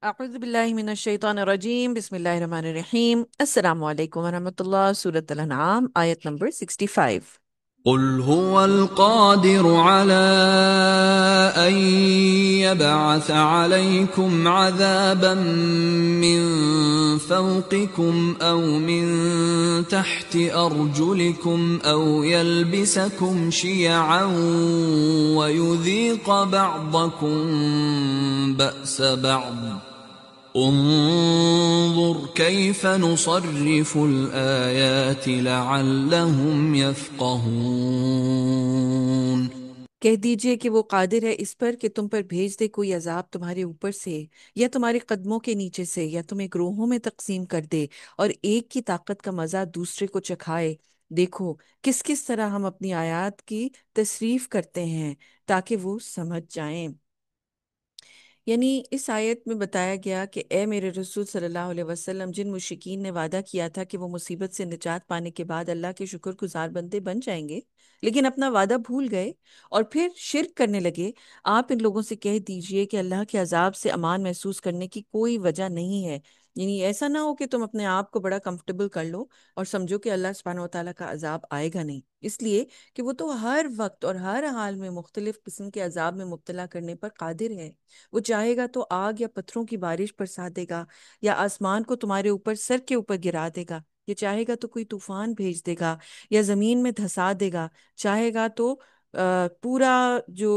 अऊज़ु बिल्लाहि मिनश शैतानिर रजीम बिस्मिल्लाहिर रहमानिर रहीम अस्सलामु अलैकुम वरहमतुल्लाह सूरत अल-अनआम आयत नंबर 65। قل هو القادر على أن يبعث عليكم عذابا من فوقكم أو من تحت أرجلكم أو يلبسكم شيعا ويذيق بعضكم بأس بعض انظر كيف نصرف الآيات لعلهم يفقهون۔ कह दीजिए कि वो कादिर है इस पर कि तुम पर भेज दे कोई अजाब तुम्हारे ऊपर से या तुम्हारे कदमों के नीचे से या तुम्हें ग्रोहों में तकसीम कर दे और एक की ताकत का मजा दूसरे को चखाए। देखो किस किस तरह हम अपनी आयत की तसरीफ करते हैं ताकि वो समझ जाएं। यानी इस आयत में बताया गया कि ए मेरे रसूल सल्लल्लाहु अलैहि वसल्लम, जिन मुशरिकीन ने वादा किया था कि वो मुसीबत से निजात पाने के बाद अल्लाह के शुक्रगुजार बंदे बन जाएंगे, लेकिन अपना वादा भूल गए और फिर शिर्क करने लगे, आप इन लोगों से कह दीजिए कि अल्लाह के अजाब से अमान महसूस करने की कोई वजह नहीं है। यानी ऐसा ना हो कि तुम अपने आप को बड़ा कंफर्टेबल कर लो और समझो कि अल्लाह सुब्हानहू व तआला का अजाब आएगा नहीं, इसलिए कि वो तो हर वक्त और हर हाल में मुख्तलिफ किस्म के अजाब में मुब्तला करने पर कादिर है। वो चाहेगा तो आग या पत्थरों की बारिश बरसा देगा, या आसमान को तुम्हारे ऊपर सर के ऊपर गिरा देगा। ये चाहेगा तो कोई तूफान भेज देगा या जमीन में धंसा देगा। चाहेगा तो पूरा जो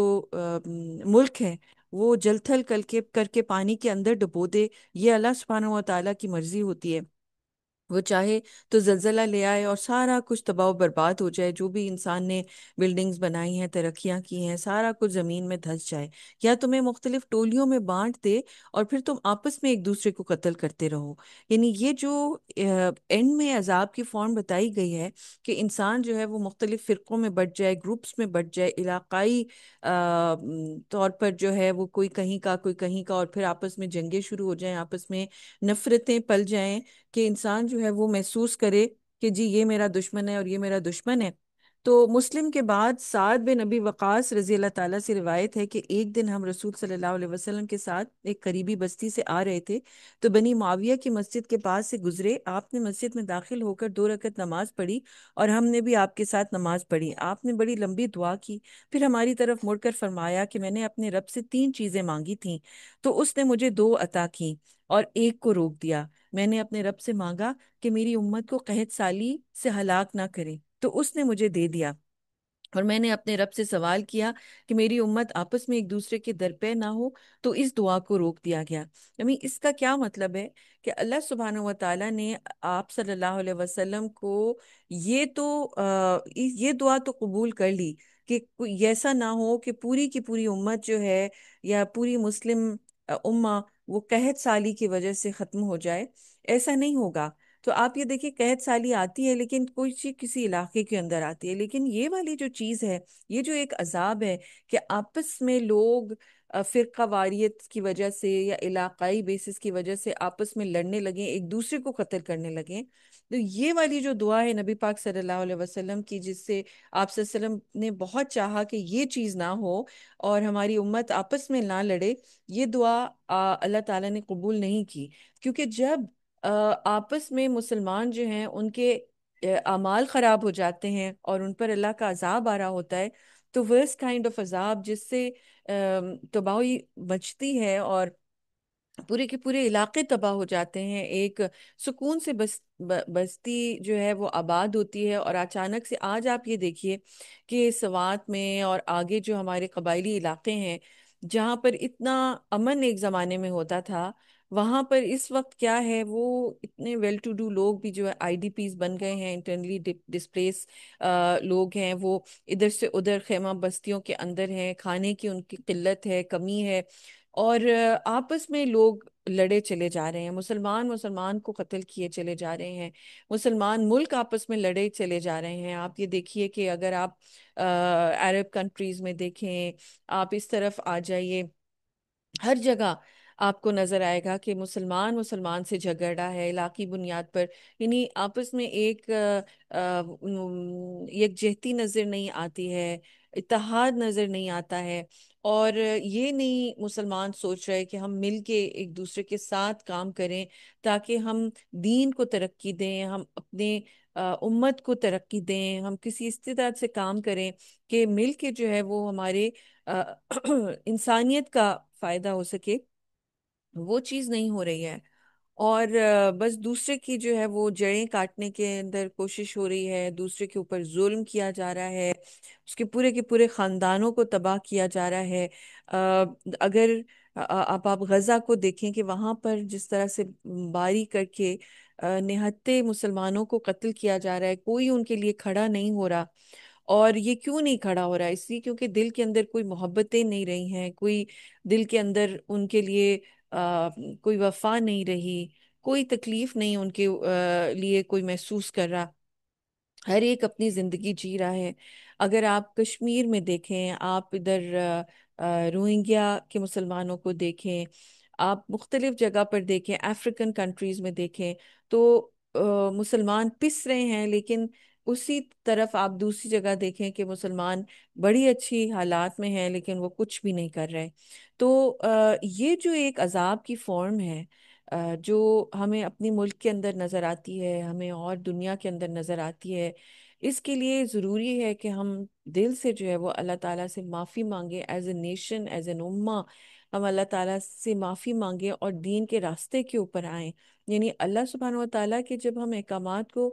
मुल्क है वो जलथल करके करके पानी के अंदर डुबो दे। ये अल्लाह सुब्हानहू व तआला की मर्जी होती है। वो चाहे तो जलजला ले आए और सारा कुछ तबाह बर्बाद हो जाए, जो भी इंसान ने बिल्डिंग्स बनाई हैं, तरक्कियां की हैं, सारा कुछ जमीन में धंस जाए। या तुम्हें मुख्तलिफ टोलियों में बांट दे और फिर तुम आपस में एक दूसरे को कत्ल करते रहो। यानी ये जो एंड में अजाब की फॉर्म बताई गई है कि इंसान जो है वो मुख्तलिफ फिरकों में बट जाए, ग्रुप्स में बट जाए, इलाकाई तौर पर जो है वो कोई कहीं का कोई कहीं का, और फिर आपस में जंगें शुरू हो जाएं, आपस में नफरतें पल जाएं, कि इंसान जो है वो महसूस करे कि जी ये मेरा दुश्मन है और ये मेरा दुश्मन है। तो मुस्लिम के बाद साद बिन नबी वक़ास रजी अल्लाह ताला से रिवायत है कि एक दिन हम रसूल सल्लल्लाहु अलैहि वसल्लम के साथ एक करीबी बस्ती से आ रहे थे, तो बनी मुआविया की मस्जिद के पास से गुजरे। आपने मस्जिद में दाखिल होकर 2 रकत नमाज पढ़ी और हमने भी आपके साथ नमाज पढ़ी। आपने बड़ी लंबी दुआ की, फिर हमारी तरफ मुड़कर फरमाया कि मैंने अपने रब से 3 चीजें मांगी थी, तो उसने मुझे 2 अता की और एक को रोक दिया। मैंने अपने रब से मांगा कि मेरी उम्मत को कहत साली से हलाक ना करे, तो उसने मुझे दे दिया। और मैंने अपने रब से सवाल किया कि मेरी उम्मत आपस में एक दूसरे के दर पे ना हो, तो इस दुआ को रोक दिया गया। यानी इसका क्या मतलब है कि अल्लाह सुब्हानहू व तआला ने आप सल्लल्लाहु अलैहि वसल्लम को ये दुआ तो कबूल कर ली कि कोई ऐसा ना हो कि पूरी की पूरी उम्मत जो है या पूरी मुस्लिम उम्मा वो कहत साली की वजह से खत्म हो जाए। ऐसा नहीं होगा। तो आप ये देखिए, कहत साली आती है लेकिन कोई चीज किसी इलाके के अंदर आती है, लेकिन ये वाली जो चीज है, ये जो एक अजाब है कि आपस में लोग फिरका वारियत की वजह से या इलाकाई बेसिस की वजह से आपस में लड़ने लगे, एक दूसरे को कत्ल करने लगे। तो ये वाली जो दुआ है नबी पाक सल्लल्लाहु अलैहि वसल्लम की, जिससे आप सल्लल्लाहु अलैहि वसल्लम ने बहुत चाहा कि ये चीज ना हो और हमारी उम्मत आपस में ना लड़े, ये दुआ अल्लाह ताला ने कबूल नहीं की। क्योंकि जब आपस में मुसलमान जो हैं उनके अमाल खराब हो जाते हैं और उन पर अल्लाह का अजाब आ रहा होता है, तो वर्स्ट काइंड ऑफ अजाब जिससे तबाही मचती है और पूरे के पूरे इलाके तबाह हो जाते हैं। एक सुकून से बस्ती जो है वो आबाद होती है और अचानक से आज आप ये देखिए कि सवात में और आगे जो हमारे कबायली इलाके हैं जहाँ पर इतना अमन एक ज़माने में होता था, वहाँ पर इस वक्त क्या है, वो इतने वेल टू डू लोग भी जो है आईडीपीज बन गए हैं, इंटरनली डिस्प्लेस लोग हैं, वो इधर से उधर खेमा बस्तियों के अंदर हैं, खाने की उनकी किल्लत है, कमी है, और आपस में लोग लड़े चले जा रहे हैं, मुसलमान मुसलमान को कत्ल किए चले जा रहे हैं, मुसलमान मुल्क आपस में लड़े चले जा रहे हैं। आप ये देखिए कि अगर आप अरब कंट्रीज में देखें, आप इस तरफ आ जाइए, हर जगह आपको नजर आएगा कि मुसलमान मुसलमान से झगड़ा है इलाकी बुनियाद पर। यानी आपस में एक यकजहती नजर नहीं आती है, इत्तेहाद नजर नहीं आता है। اور یہ نہیں مسلمان سوچ رہے کہ ہم مل کے ایک دوسرے کے ساتھ کام کریں تاکہ ہم دین کو ترقی دیں، ہم اپنے امت کو ترقی دیں، ہم کسی استطاعت سے کام کریں کہ مل کے جو ہے وہ ہمارے آ، انسانیت کا فائدہ ہو سکے، وہ چیز نہیں ہو رہی ہے۔ اور بس دوسرے کی جو ہے وہ جڑیں کاٹنے کے اندر کوشش ہو رہی ہے، دوسرے کے اوپر ظلم کیا جا رہا ہے، اس کے پورے خاندانوں کو تباہ کیا جا رہا ہے۔ اگر آپ غزہ کو دیکھیں کہ وہاں پر جس طرح سے باری کر کے نہتے مسلمانوں کو قتل کیا جا رہا ہے، کوئی ان کے لیے کھڑا نہیں ہو رہا۔ اور یہ کیوں نہیں کھڑا ہو رہا ہے؟ اس لیے کیونکہ دل کے اندر کوئی محبتیں نہیں رہی ہیں، کوئی دل کے اندر ان کے لیے کوئی وفا نہیں رہی، کوئی تکلیف نہیں ان کے لیے کوئی محسوس کر رہا، ہر ایک اپنی زندگی جی رہا ہے۔ اگر آپ کشمیر میں دیکھیں، آپ ادھر روہنگیا کے مسلمانوں کو دیکھیں، آپ مختلف جگہ پر دیکھیں، افریقن کنٹریز میں دیکھیں، تو مسلمان پس رہے ہیں، لیکن اسی طرف آپ دوسری جگہ دیکھیں کہ مسلمان بڑی اچھی حالات میں ہیں لیکن وہ کچھ بھی نہیں کر رہے۔ تو یہ جو ایک عذاب کی فارم ہے، جو ہمیں اپنی ملک کے اندر نظر آتی ہے، ہمیں اور دنیا کے اندر نظر آتی ہے، اس کے لیے ضروری ہے کہ ہم دل سے جو ہے وہ اللہ تعالیٰ سے معافی مانگیں، as a nation, as an امہ ہم اللہ تعالیٰ سے معافی مانگیں اور دین کے راستے کے اوپر آئیں۔ یعنی اللہ سبحانہ و تعالیٰ کے جب ہم احکامات کو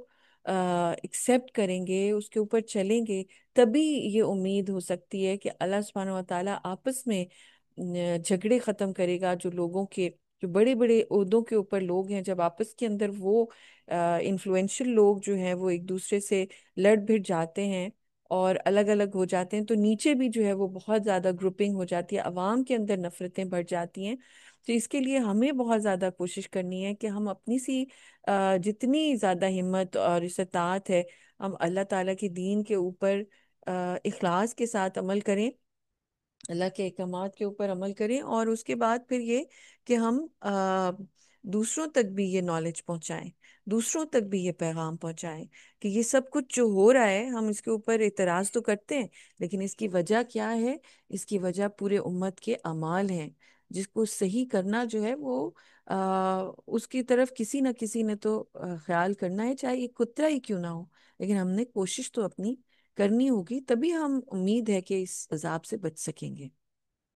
ایکسیپٹ کریں گے، اس کے اوپر چلیں گے، تبھی یہ امید ہو سکتی ہے کہ اللہ سبحانہ و تعالیٰ آپس میں جھگڑے ختم کرے گا۔ جو لوگوں کے جو بڑے بڑے عہدوں کے اوپر لوگ ہیں، جب آپس کے اندر وہ انفلوئنشل لوگ جو ہیں وہ ایک دوسرے سے لڑ بھڑ جاتے ہیں اور الگ الگ ہو جاتے ہیں، تو نیچے بھی جو ہے وہ بہت زیادہ گروپنگ ہو جاتی ہے، عوام کے اندر نفرتیں بڑھ جاتی ہیں۔ تو اس کے لیے ہمیں بہت زیادہ کوشش کرنی ہے کہ ہم اپنی سی جتنی زیادہ ہمت اور استطاعت ہے، ہم اللہ تعالیٰ کے دین کے اوپر اخلاص کے ساتھ عمل کریں، اللہ کے احکامات کے اوپر عمل کریں، اور اس کے بعد پھر یہ کہ ہم دوسروں تک بھی یہ نالج پہنچائیں، دوسروں تک بھی یہ پیغام پہنچائیں کہ یہ سب کچھ جو ہو رہا ہے، ہم اس کے اوپر اعتراض تو کرتے ہیں لیکن اس کی وجہ کیا ہے؟ اس کی وجہ پورے امت کے اعمال ہیں، جس کو صحیح کرنا جو ہے وہ اس کی طرف کسی نہ کسی نے تو خیال کرنا ہے، چاہے ایک کترا ہی کیوں نہ ہو، لیکن ہم نے کوشش تو اپنی کرنی ہوگی، تبھی ہم امید ہے کہ اس عذاب سے بچ سکیں گے۔